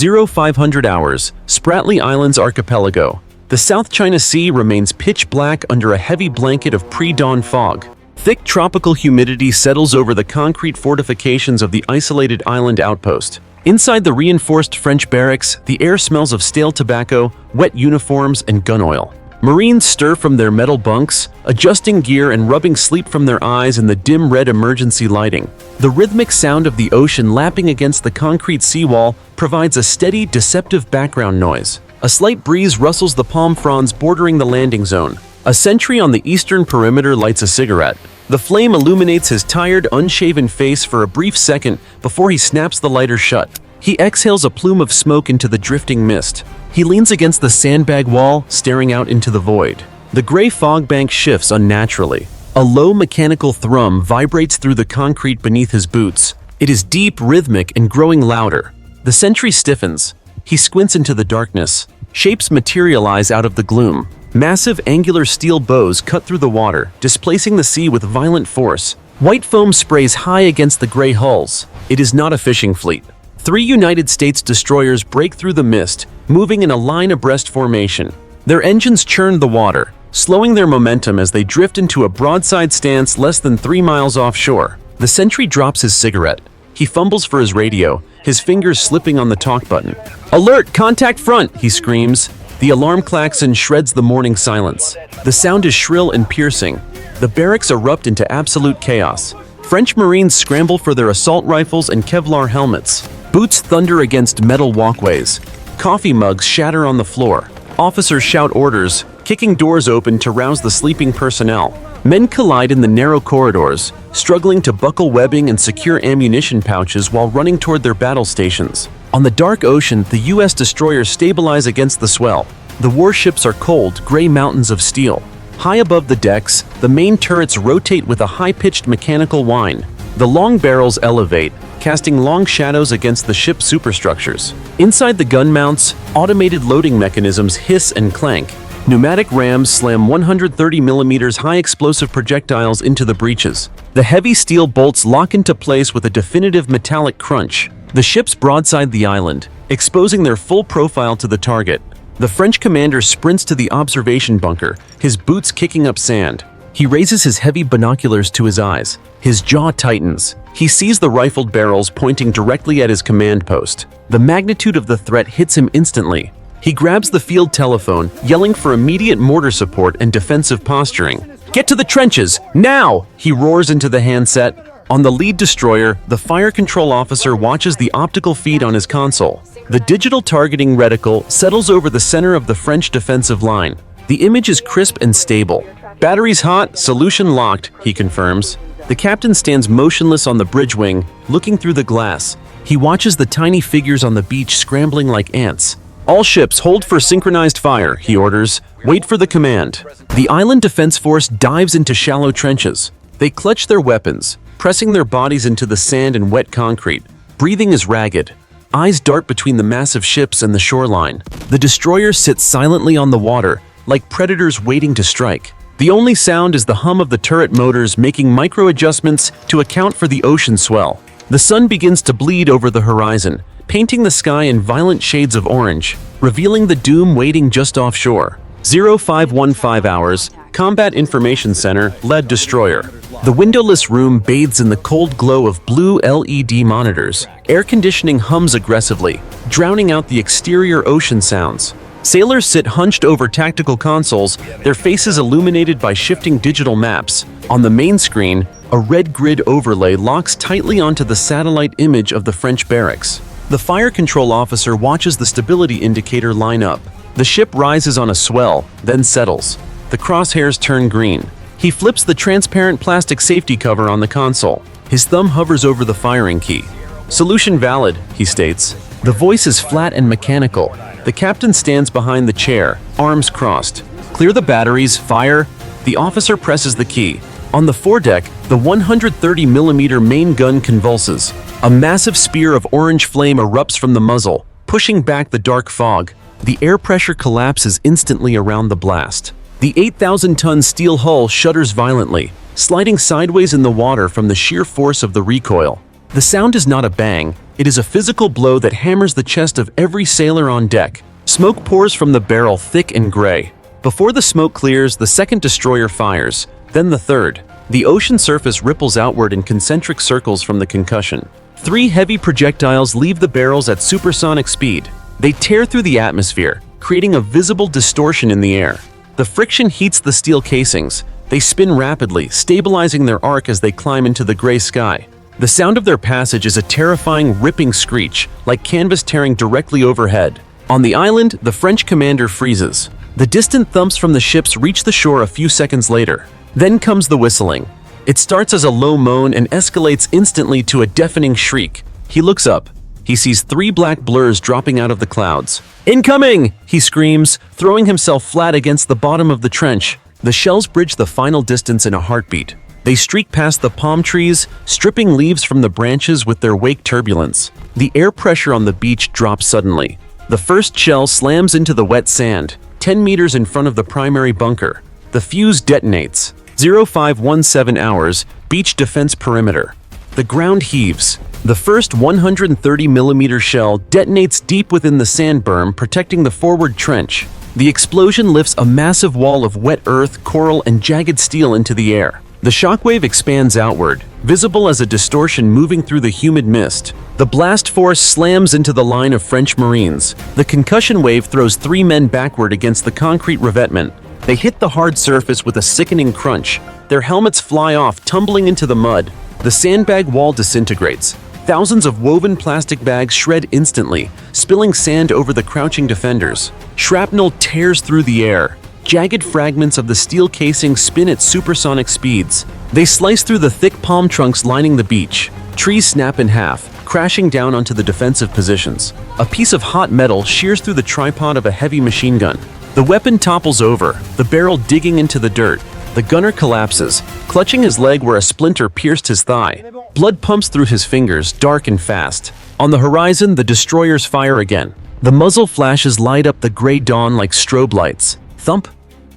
0500 hours, Spratly Islands archipelago. The South China Sea remains pitch black under a heavy blanket of pre-dawn fog. Thick tropical humidity settles over the concrete fortifications of the isolated island outpost. Inside the reinforced French barracks, the air smells of stale tobacco, wet uniforms, and gun oil. Marines stir from their metal bunks, adjusting gear and rubbing sleep from their eyes in the dim red emergency lighting. The rhythmic sound of the ocean lapping against the concrete seawall provides a steady, deceptive background noise. A slight breeze rustles the palm fronds bordering the landing zone. A sentry on the eastern perimeter lights a cigarette. The flame illuminates his tired, unshaven face for a brief second before he snaps the lighter shut. He exhales a plume of smoke into the drifting mist. He leans against the sandbag wall, staring out into the void. The gray fog bank shifts unnaturally. A low mechanical thrum vibrates through the concrete beneath his boots. It is deep, rhythmic, and growing louder. The sentry stiffens. He squints into the darkness. Shapes materialize out of the gloom. Massive angular steel bows cut through the water, displacing the sea with violent force. White foam sprays high against the gray hulls. It is not a fishing fleet. 3 United States destroyers break through the mist, moving in a line abreast formation. Their engines churn the water, slowing their momentum as they drift into a broadside stance less than 3 miles offshore. The sentry drops his cigarette. He fumbles for his radio, his fingers slipping on the talk button. "Alert! Contact front!" he screams. The alarm klaxon shreds the morning silence. The sound is shrill and piercing. The barracks erupt into absolute chaos. French Marines scramble for their assault rifles and Kevlar helmets. Boots thunder against metal walkways. Coffee mugs shatter on the floor. Officers shout orders, kicking doors open to rouse the sleeping personnel. Men collide in the narrow corridors, struggling to buckle webbing and secure ammunition pouches while running toward their battle stations. On the dark ocean, the U.S. destroyers stabilize against the swell. The warships are cold, gray mountains of steel. High above the decks, the main turrets rotate with a high-pitched mechanical whine. The long barrels elevate, casting long shadows against the ship's superstructures. Inside the gun mounts, automated loading mechanisms hiss and clank. Pneumatic rams slam 130mm high-explosive projectiles into the breaches. The heavy steel bolts lock into place with a definitive metallic crunch. The ships broadside the island, exposing their full profile to the target. The French commander sprints to the observation bunker, his boots kicking up sand. He raises his heavy binoculars to his eyes. His jaw tightens. He sees the rifled barrels pointing directly at his command post. The magnitude of the threat hits him instantly. He grabs the field telephone, yelling for immediate mortar support and defensive posturing. "Get to the trenches, now!" he roars into the handset. On the lead destroyer, the fire control officer watches the optical feed on his console. The digital targeting reticle settles over the center of the French defensive line. The image is crisp and stable. "Batteries hot, solution locked," he confirms. The captain stands motionless on the bridge wing, looking through the glass. He watches the tiny figures on the beach scrambling like ants. "All ships hold for synchronized fire," he orders. "Wait for the command." The island defense force dives into shallow trenches. They clutch their weapons, pressing their bodies into the sand and wet concrete. Breathing is ragged. Eyes dart between the massive ships and the shoreline. The destroyers sit silently on the water, like predators waiting to strike. The only sound is the hum of the turret motors making micro-adjustments to account for the ocean swell. The sun begins to bleed over the horizon, painting the sky in violent shades of orange, revealing the doom waiting just offshore. 0515 hours, Combat Information Center, lead destroyer. The windowless room bathes in the cold glow of blue LED monitors. Air conditioning hums aggressively, drowning out the exterior ocean sounds. Sailors sit hunched over tactical consoles, their faces illuminated by shifting digital maps. On the main screen, a red grid overlay locks tightly onto the satellite image of the French barracks. The fire control officer watches the stability indicator line up. The ship rises on a swell, then settles. The crosshairs turn green. He flips the transparent plastic safety cover on the console. His thumb hovers over the firing key. "Solution valid," he states. The voice is flat and mechanical. The captain stands behind the chair, arms crossed. "Clear the batteries, fire." The officer presses the key. On the foredeck, the 130mm main gun convulses. A massive spear of orange flame erupts from the muzzle, pushing back the dark fog. The air pressure collapses instantly around the blast. The 8,000-ton steel hull shudders violently, sliding sideways in the water from the sheer force of the recoil. The sound is not a bang, it is a physical blow that hammers the chest of every sailor on deck. Smoke pours from the barrel thick and gray. Before the smoke clears, the second destroyer fires, then the third. The ocean surface ripples outward in concentric circles from the concussion. 3 heavy projectiles leave the barrels at supersonic speed. They tear through the atmosphere, creating a visible distortion in the air. The friction heats the steel casings. They spin rapidly, stabilizing their arc as they climb into the gray sky. The sound of their passage is a terrifying, ripping screech, like canvas tearing directly overhead. On the island, the French commander freezes. The distant thumps from the ships reach the shore a few seconds later. Then comes the whistling. It starts as a low moan and escalates instantly to a deafening shriek. He looks up. He sees 3 black blurs dropping out of the clouds. "Incoming!" he screams, throwing himself flat against the bottom of the trench. The shells bridge the final distance in a heartbeat. They streak past the palm trees, stripping leaves from the branches with their wake turbulence. The air pressure on the beach drops suddenly. The first shell slams into the wet sand, 10 meters in front of the primary bunker. The fuse detonates. 0517 hours, beach defense perimeter. The ground heaves. The first 130mm shell detonates deep within the sand berm, protecting the forward trench. The explosion lifts a massive wall of wet earth, coral, and jagged steel into the air. The shockwave expands outward, visible as a distortion moving through the humid mist. The blast force slams into the line of French Marines. The concussion wave throws 3 men backward against the concrete revetment. They hit the hard surface with a sickening crunch. Their helmets fly off, tumbling into the mud. The sandbag wall disintegrates. Thousands of woven plastic bags shred instantly, spilling sand over the crouching defenders. Shrapnel tears through the air. Jagged fragments of the steel casing spin at supersonic speeds. They slice through the thick palm trunks lining the beach. Trees snap in half, crashing down onto the defensive positions. A piece of hot metal shears through the tripod of a heavy machine gun. The weapon topples over, the barrel digging into the dirt. The gunner collapses, clutching his leg where a splinter pierced his thigh. Blood pumps through his fingers, dark and fast. On the horizon, the destroyers fire again. The muzzle flashes light up the gray dawn like strobe lights. Thump,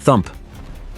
thump,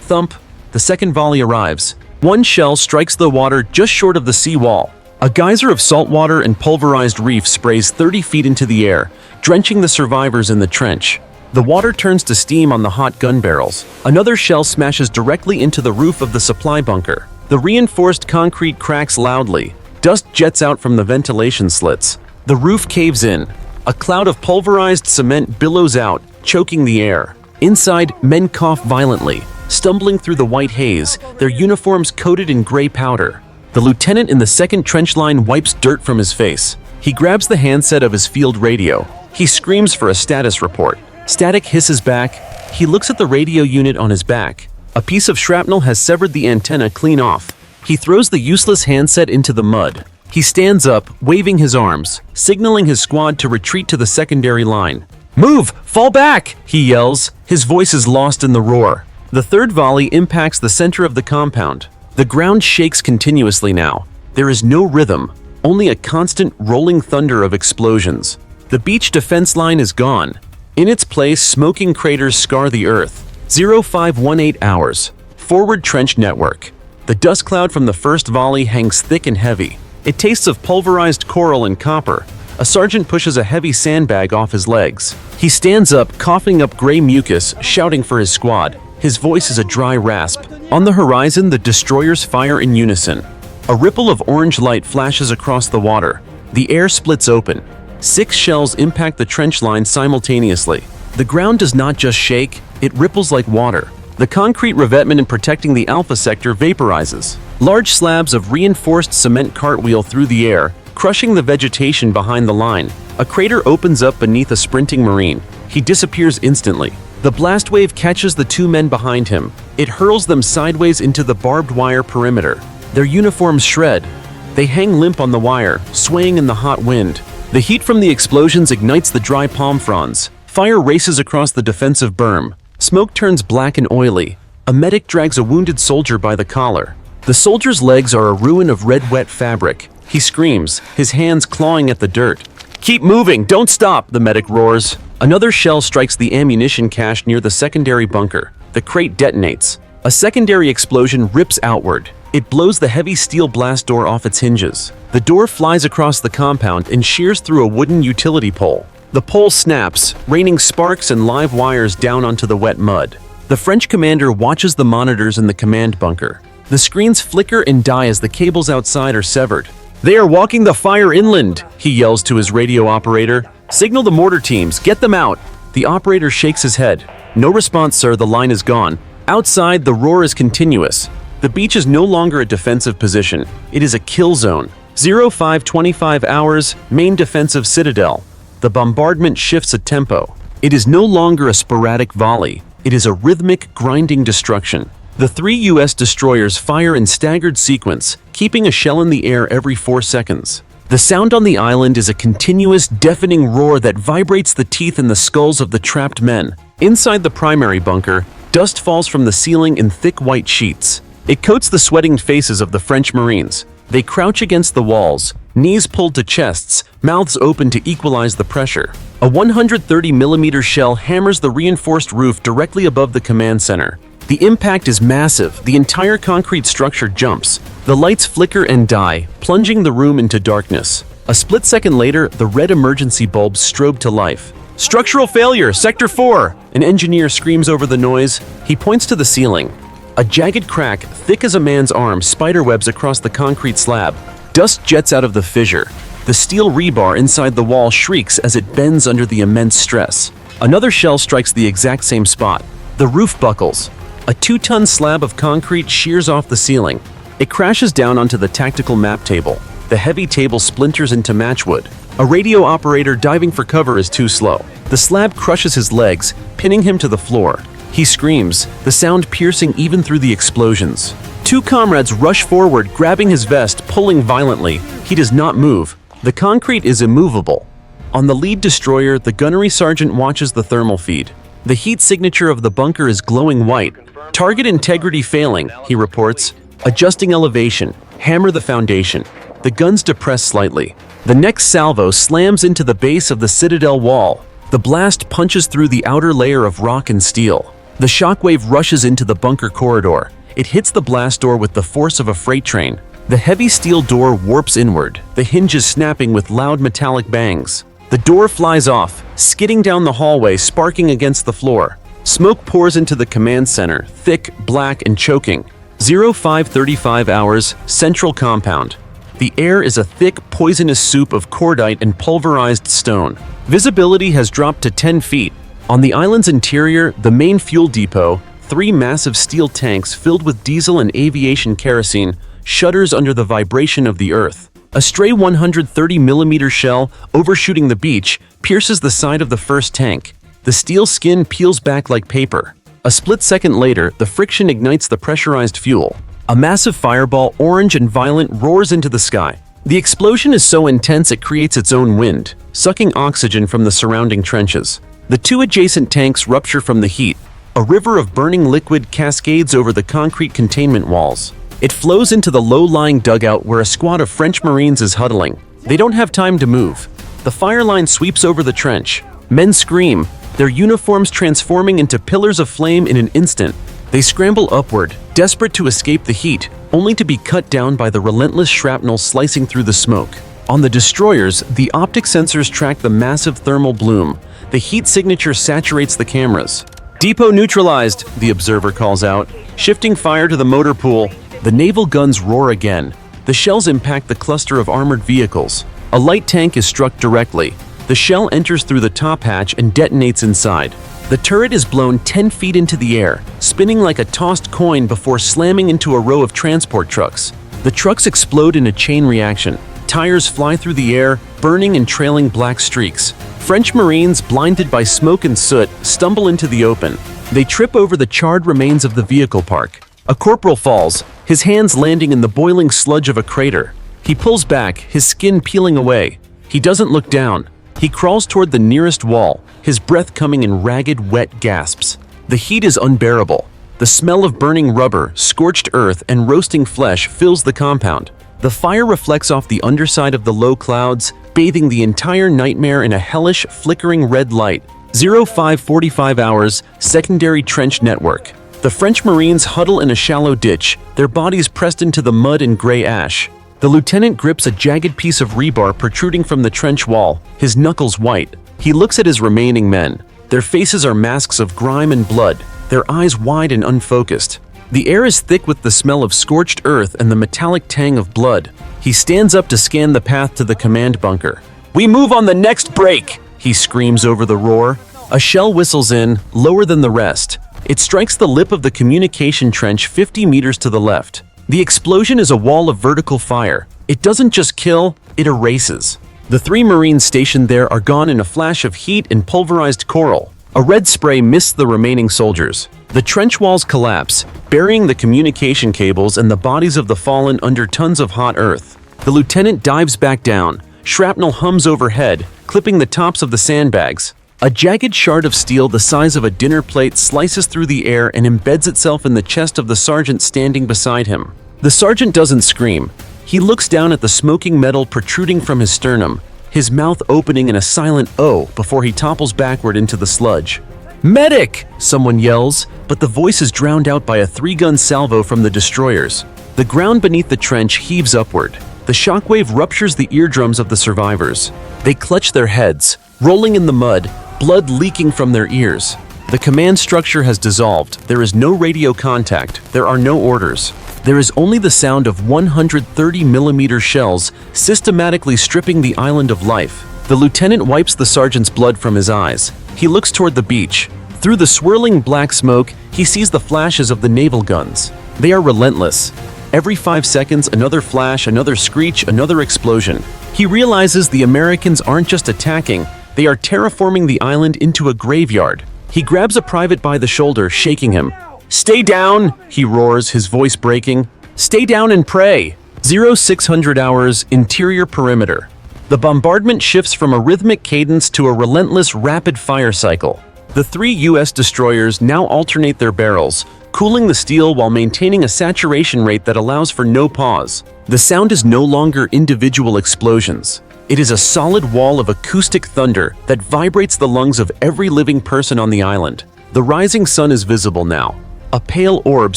thump. The second volley arrives. 1 shell strikes the water just short of the seawall. A geyser of salt water and pulverized reef sprays 30 feet into the air, drenching the survivors in the trench. The water turns to steam on the hot gun barrels. Another shell smashes directly into the roof of the supply bunker. The reinforced concrete cracks loudly. Dust jets out from the ventilation slits. The roof caves in. A cloud of pulverized cement billows out, choking the air. Inside, men cough violently, stumbling through the white haze, their uniforms coated in gray powder. The lieutenant in the second trench line wipes dirt from his face. He grabs the handset of his field radio. He screams for a status report. Static hisses back. He looks at the radio unit on his back. A piece of shrapnel has severed the antenna clean off. He throws the useless handset into the mud. He stands up, waving his arms, signaling his squad to retreat to the secondary line. "Move! Fall back!" he yells. His voice is lost in the roar. The third volley impacts the center of the compound. The ground shakes continuously now. There is no rhythm, only a constant rolling thunder of explosions. The beach defense line is gone. In its place, smoking craters scar the earth. 0518 hours. Forward trench network. The dust cloud from the first volley hangs thick and heavy. It tastes of pulverized coral and copper. A sergeant pushes a heavy sandbag off his legs. He stands up, coughing up gray mucus, shouting for his squad. His voice is a dry rasp. On the horizon, the destroyers fire in unison. A ripple of orange light flashes across the water. The air splits open. 6 shells impact the trench line simultaneously. The ground does not just shake, it ripples like water. The concrete revetment in protecting the Alpha sector vaporizes. Large slabs of reinforced cement cartwheel through the air, crushing the vegetation behind the line. A crater opens up beneath a sprinting Marine. He disappears instantly. The blast wave catches the 2 men behind him. It hurls them sideways into the barbed wire perimeter. Their uniforms shred. They hang limp on the wire, swaying in the hot wind. The heat from the explosions ignites the dry palm fronds. Fire races across the defensive berm. Smoke turns black and oily. A medic drags a wounded soldier by the collar. The soldier's legs are a ruin of red wet fabric. He screams, his hands clawing at the dirt. "Keep moving, don't stop," the medic roars. Another shell strikes the ammunition cache near the secondary bunker. The crate detonates. A secondary explosion rips outward. It blows the heavy steel blast door off its hinges. The door flies across the compound and shears through a wooden utility pole. The pole snaps, raining sparks and live wires down onto the wet mud. The French commander watches the monitors in the command bunker. The screens flicker and die as the cables outside are severed. "They are walking the fire inland," he yells to his radio operator. "Signal the mortar teams, get them out." The operator shakes his head. "No response, sir, the line is gone." Outside, the roar is continuous. The beach is no longer a defensive position. It is a kill zone. 0525 hours, main defensive citadel. The bombardment shifts a tempo. It is no longer a sporadic volley. It is a rhythmic, grinding destruction. The 3 U.S. destroyers fire in staggered sequence, keeping a shell in the air every 4 seconds. The sound on the island is a continuous, deafening roar that vibrates the teeth in the skulls of the trapped men. Inside the primary bunker, dust falls from the ceiling in thick white sheets. It coats the sweating faces of the French Marines. They crouch against the walls, knees pulled to chests, mouths open to equalize the pressure. A 130mm shell hammers the reinforced roof directly above the command center. The impact is massive. The entire concrete structure jumps. The lights flicker and die, plunging the room into darkness. A split second later, the red emergency bulbs strobe to life. "Structural failure, Sector 4!" An engineer screams over the noise. He points to the ceiling. A jagged crack, thick as a man's arm, spiderwebs across the concrete slab. Dust jets out of the fissure. The steel rebar inside the wall shrieks as it bends under the immense stress. Another shell strikes the exact same spot. The roof buckles. A 2-ton slab of concrete shears off the ceiling. It crashes down onto the tactical map table. The heavy table splinters into matchwood. A radio operator diving for cover is too slow. The slab crushes his legs, pinning him to the floor. He screams, the sound piercing even through the explosions. 2 comrades rush forward, grabbing his vest, pulling violently. He does not move. The concrete is immovable. On the lead destroyer, the gunnery sergeant watches the thermal feed. The heat signature of the bunker is glowing white. "Target integrity failing," he reports. Adjusting elevation. Hammer the foundation. The guns depress slightly. The next salvo slams into the base of the citadel wall. The blast punches through the outer layer of rock and steel. The shockwave rushes into the bunker corridor. It hits the blast door with the force of a freight train. The heavy steel door warps inward, the hinges snapping with loud metallic bangs. The door flies off, skidding down the hallway, sparking against the floor. Smoke pours into the command center, thick, black, and choking. 0535 hours, central compound. The air is a thick, poisonous soup of cordite and pulverized stone. Visibility has dropped to 10 feet. On the island's interior, the main fuel depot, 3 massive steel tanks filled with diesel and aviation kerosene, shudders under the vibration of the earth. A stray 130mm shell, overshooting the beach, pierces the side of the first tank. The steel skin peels back like paper. A split second later, the friction ignites the pressurized fuel. A massive fireball, orange and violent, roars into the sky. The explosion is so intense it creates its own wind, sucking oxygen from the surrounding trenches. The 2 adjacent tanks rupture from the heat. A river of burning liquid cascades over the concrete containment walls. It flows into the low-lying dugout where a squad of French Marines is huddling. They don't have time to move. The fire line sweeps over the trench. Men scream, their uniforms transforming into pillars of flame in an instant. They scramble upward, desperate to escape the heat, only to be cut down by the relentless shrapnel slicing through the smoke. On the destroyers, the optic sensors track the massive thermal bloom. The heat signature saturates the cameras. "Depot neutralized," the observer calls out, shifting fire to the motor pool. The naval guns roar again. The shells impact the cluster of armored vehicles. A light tank is struck directly. The shell enters through the top hatch and detonates inside. The turret is blown 10 feet into the air, spinning like a tossed coin before slamming into a row of transport trucks. The trucks explode in a chain reaction. Tires fly through the air, burning and trailing black streaks. French Marines, blinded by smoke and soot, stumble into the open. They trip over the charred remains of the vehicle park. A corporal falls, his hands landing in the boiling sludge of a crater. He pulls back, his skin peeling away. He doesn't look down. He crawls toward the nearest wall, his breath coming in ragged, wet gasps. The heat is unbearable. The smell of burning rubber, scorched earth, and roasting flesh fills the compound. The fire reflects off the underside of the low clouds, bathing the entire nightmare in a hellish, flickering red light. 0545 hours, secondary trench network. The French Marines huddle in a shallow ditch, their bodies pressed into the mud and gray ash. The lieutenant grips a jagged piece of rebar protruding from the trench wall, his knuckles white. He looks at his remaining men. Their faces are masks of grime and blood, their eyes wide and unfocused. The air is thick with the smell of scorched earth and the metallic tang of blood. He stands up to scan the path to the command bunker. "We move on the next break!" he screams over the roar. A shell whistles in, lower than the rest. It strikes the lip of the communication trench 50 meters to the left. The explosion is a wall of vertical fire. It doesn't just kill, it erases. The 3 Marines stationed there are gone in a flash of heat and pulverized coral. A red spray mists the remaining soldiers. The trench walls collapse, burying the communication cables and the bodies of the fallen under tons of hot earth. The lieutenant dives back down. Shrapnel hums overhead, clipping the tops of the sandbags. A jagged shard of steel the size of a dinner plate slices through the air and embeds itself in the chest of the sergeant standing beside him. The sergeant doesn't scream. He looks down at the smoking metal protruding from his sternum, his mouth opening in a silent "oh" before he topples backward into the sludge. "Medic!" someone yells, but the voice is drowned out by a 3-gun salvo from the destroyers. The ground beneath the trench heaves upward. The shockwave ruptures the eardrums of the survivors. They clutch their heads, rolling in the mud, blood leaking from their ears. The command structure has dissolved. There is no radio contact. There are no orders. There is only the sound of 130mm shells systematically stripping the island of life. The lieutenant wipes the sergeant's blood from his eyes. He looks toward the beach. Through the swirling black smoke, he sees the flashes of the naval guns. They are relentless. Every 5 seconds, another flash, another screech, another explosion. He realizes the Americans aren't just attacking, they are terraforming the island into a graveyard. He grabs a private by the shoulder, shaking him. "Stay down!" he roars, his voice breaking. "Stay down and pray!" 0600 hours, interior perimeter. The bombardment shifts from a rhythmic cadence to a relentless rapid-fire cycle. The 3 U.S. destroyers now alternate their barrels, cooling the steel while maintaining a saturation rate that allows for no pause. The sound is no longer individual explosions. It is a solid wall of acoustic thunder that vibrates the lungs of every living person on the island. The rising sun is visible now, a pale orb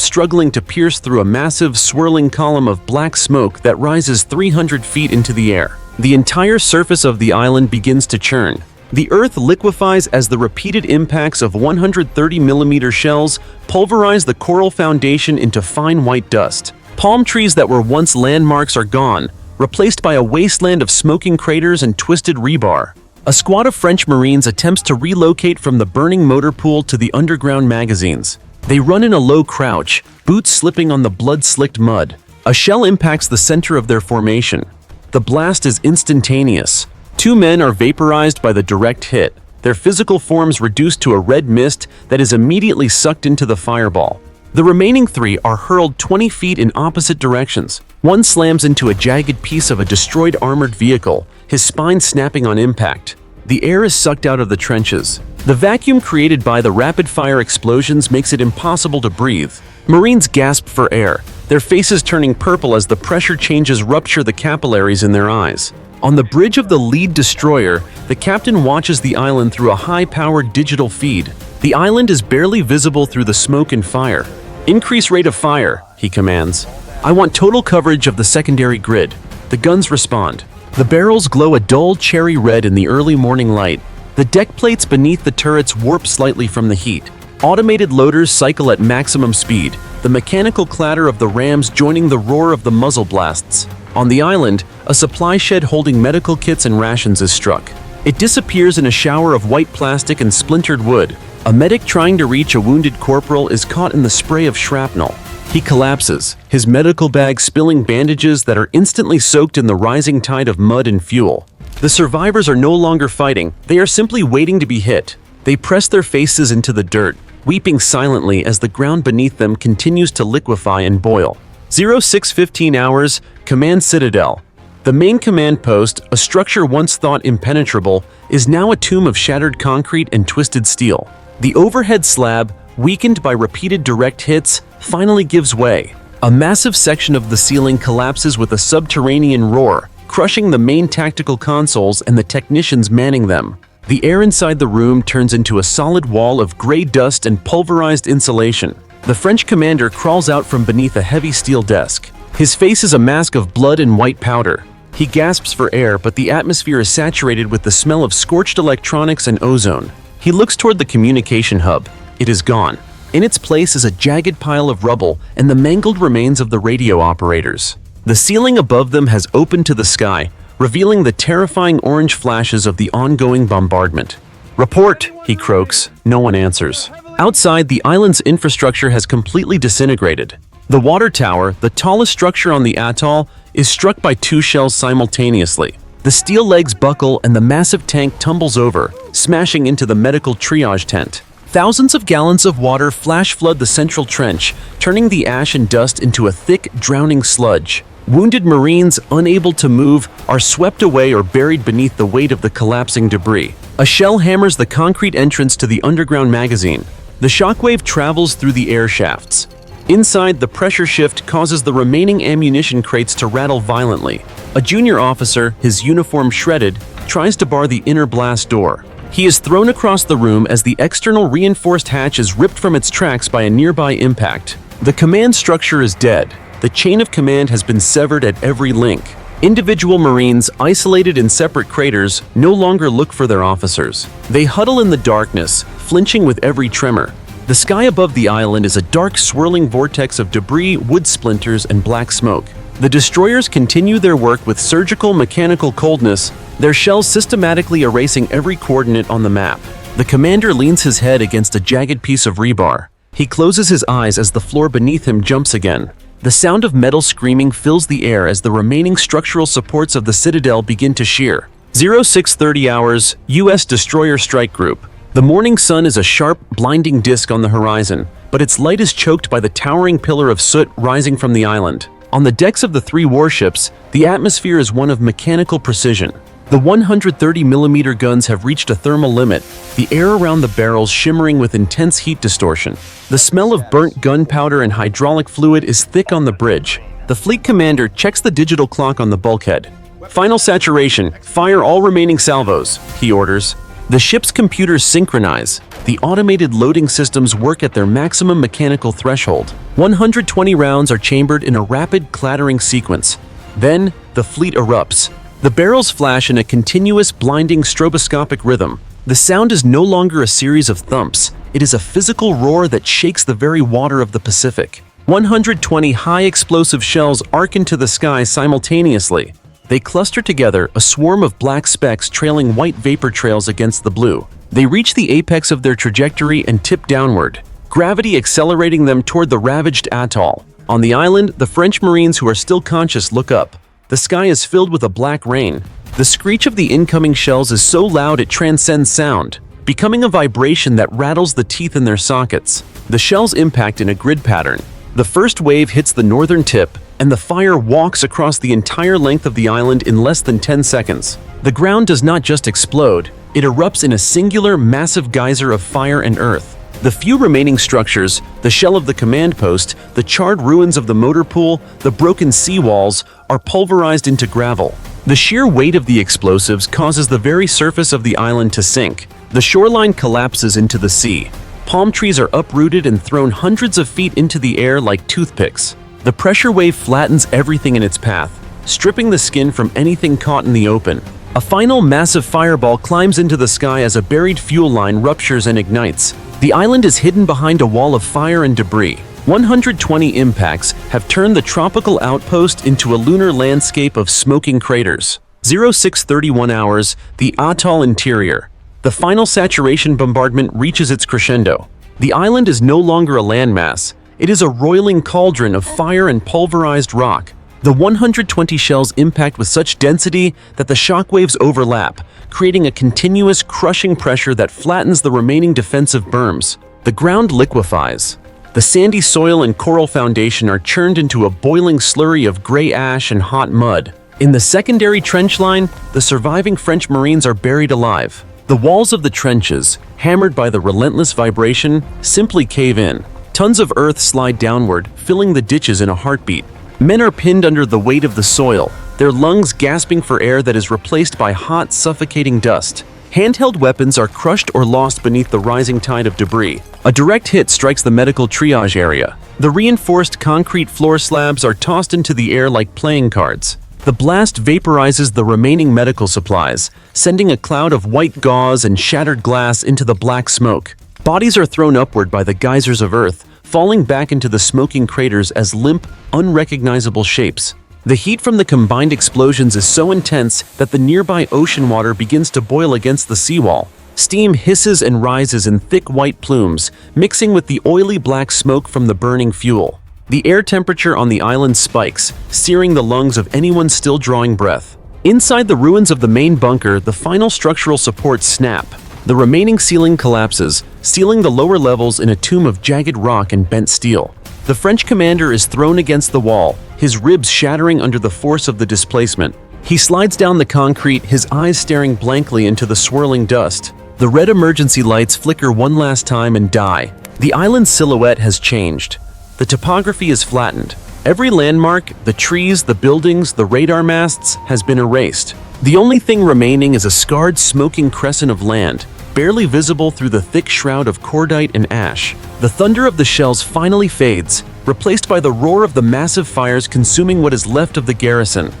struggling to pierce through a massive, swirling column of black smoke that rises 300 feet into the air. The entire surface of the island begins to churn. The earth liquefies as the repeated impacts of 130mm shells pulverize the coral foundation into fine white dust. Palm trees that were once landmarks are gone, replaced by a wasteland of smoking craters and twisted rebar. A squad of French Marines attempts to relocate from the burning motor pool to the underground magazines. They run in a low crouch, boots slipping on the blood-slicked mud. A shell impacts the center of their formation. The blast is instantaneous. 2 men are vaporized by the direct hit, their physical forms reduced to a red mist that is immediately sucked into the fireball. The remaining 3 are hurled 20 feet in opposite directions. One slams into a jagged piece of a destroyed armored vehicle, his spine snapping on impact. The air is sucked out of the trenches. The vacuum created by the rapid-fire explosions makes it impossible to breathe. Marines gasp for air, their faces turning purple as the pressure changes rupture the capillaries in their eyes. On the bridge of the lead destroyer, the captain watches the island through a high-powered digital feed. The island is barely visible through the smoke and fire. "Increase rate of fire," he commands. "I want total coverage of the secondary grid." The guns respond. The barrels glow a dull cherry red in the early morning light. The deck plates beneath the turrets warp slightly from the heat. Automated loaders cycle at maximum speed, the mechanical clatter of the rams joining the roar of the muzzle blasts. On the island, a supply shed holding medical kits and rations is struck. It disappears in a shower of white plastic and splintered wood. A medic trying to reach a wounded corporal is caught in the spray of shrapnel. He collapses, his medical bag spilling bandages that are instantly soaked in the rising tide of mud and fuel. The survivors are no longer fighting, they are simply waiting to be hit. They press their faces into the dirt, weeping silently as the ground beneath them continues to liquefy and boil. 0615 hours, Command Citadel. The main command post, a structure once thought impenetrable, is now a tomb of shattered concrete and twisted steel. The overhead slab, weakened by repeated direct hits, finally gives way. A massive section of the ceiling collapses with a subterranean roar, crushing the main tactical consoles and the technicians manning them. The air inside the room turns into a solid wall of gray dust and pulverized insulation. The French commander crawls out from beneath a heavy steel desk. His face is a mask of blood and white powder. He gasps for air, but the atmosphere is saturated with the smell of scorched electronics and ozone. He looks toward the communication hub. It is gone. In its place is a jagged pile of rubble and the mangled remains of the radio operators. The ceiling above them has opened to the sky, revealing the terrifying orange flashes of the ongoing bombardment. "Report," he croaks. No one answers. Outside, the island's infrastructure has completely disintegrated. The water tower, the tallest structure on the atoll, is struck by 2 shells simultaneously. The steel legs buckle and the massive tank tumbles over, smashing into the medical triage tent. Thousands of gallons of water flash flood the central trench, turning the ash and dust into a thick, drowning sludge. Wounded Marines, unable to move, are swept away or buried beneath the weight of the collapsing debris. A shell hammers the concrete entrance to the underground magazine. The shockwave travels through the air shafts. Inside, the pressure shift causes the remaining ammunition crates to rattle violently. A junior officer, his uniform shredded, tries to bar the inner blast door. He is thrown across the room as the external reinforced hatch is ripped from its tracks by a nearby impact. The command structure is dead. The chain of command has been severed at every link. Individual Marines, isolated in separate craters, no longer look for their officers. They huddle in the darkness, flinching with every tremor. The sky above the island is a dark, swirling vortex of debris, wood splinters, and black smoke. The destroyers continue their work with surgical, mechanical coldness, their shells systematically erasing every coordinate on the map. The commander leans his head against a jagged piece of rebar. He closes his eyes as the floor beneath him jumps again. The sound of metal screaming fills the air as the remaining structural supports of the citadel begin to shear. 0630 hours, U.S. Destroyer Strike Group. The morning sun is a sharp, blinding disk on the horizon, but its light is choked by the towering pillar of soot rising from the island. On the decks of the 3 warships, the atmosphere is one of mechanical precision. The 130mm guns have reached a thermal limit, the air around the barrels shimmering with intense heat distortion. The smell of burnt gunpowder and hydraulic fluid is thick on the bridge. The fleet commander checks the digital clock on the bulkhead. "Final saturation. Fire all remaining salvos," he orders. The ship's computers synchronize. The automated loading systems work at their maximum mechanical threshold. 120 rounds are chambered in a rapid, clattering sequence. Then, the fleet erupts. The barrels flash in a continuous, blinding, stroboscopic rhythm. The sound is no longer a series of thumps. It is a physical roar that shakes the very water of the Pacific. 120 high-explosive shells arc into the sky simultaneously. They cluster together, a swarm of black specks trailing white vapor trails against the blue. They reach the apex of their trajectory and tip downward, gravity accelerating them toward the ravaged atoll. On the island, the French Marines who are still conscious look up. The sky is filled with a black rain. The screech of the incoming shells is so loud it transcends sound, becoming a vibration that rattles the teeth in their sockets. The shells impact in a grid pattern. The first wave hits the northern tip, and the fire walks across the entire length of the island in less than 10 seconds. The ground does not just explode, it erupts in a singular, massive geyser of fire and earth. The few remaining structures, the shell of the command post, the charred ruins of the motor pool, the broken seawalls, are pulverized into gravel. The sheer weight of the explosives causes the very surface of the island to sink. The shoreline collapses into the sea. Palm trees are uprooted and thrown hundreds of feet into the air like toothpicks. The pressure wave flattens everything in its path, stripping the skin from anything caught in the open. A final massive fireball climbs into the sky as a buried fuel line ruptures and ignites. The island is hidden behind a wall of fire and debris. 120 impacts have turned the tropical outpost into a lunar landscape of smoking craters. 0631 hours, the atoll interior. The final saturation bombardment reaches its crescendo. The island is no longer a landmass. It is a roiling cauldron of fire and pulverized rock. The 120 shells impact with such density that the shockwaves overlap, creating a continuous crushing pressure that flattens the remaining defensive berms. The ground liquefies. The sandy soil and coral foundation are churned into a boiling slurry of gray ash and hot mud. In the secondary trench line, the surviving French Marines are buried alive. The walls of the trenches, hammered by the relentless vibration, simply cave in. Tons of earth slide downward, filling the ditches in a heartbeat. Men are pinned under the weight of the soil, their lungs gasping for air that is replaced by hot, suffocating dust. Handheld weapons are crushed or lost beneath the rising tide of debris. A direct hit strikes the medical triage area. The reinforced concrete floor slabs are tossed into the air like playing cards. The blast vaporizes the remaining medical supplies, sending a cloud of white gauze and shattered glass into the black smoke. Bodies are thrown upward by the geysers of earth, falling back into the smoking craters as limp, unrecognizable shapes. The heat from the combined explosions is so intense that the nearby ocean water begins to boil against the seawall. Steam hisses and rises in thick white plumes, mixing with the oily black smoke from the burning fuel. The air temperature on the island spikes, searing the lungs of anyone still drawing breath. Inside the ruins of the main bunker, the final structural supports snap. The remaining ceiling collapses, sealing the lower levels in a tomb of jagged rock and bent steel. The French commander is thrown against the wall, his ribs shattering under the force of the displacement. He slides down the concrete, his eyes staring blankly into the swirling dust. The red emergency lights flicker one last time and die. The island's silhouette has changed. The topography is flattened. Every landmark, the trees, the buildings, the radar masts, has been erased. The only thing remaining is a scarred, smoking crescent of land, barely visible through the thick shroud of cordite and ash. The thunder of the shells finally fades, replaced by the roar of the massive fires consuming what is left of the garrison.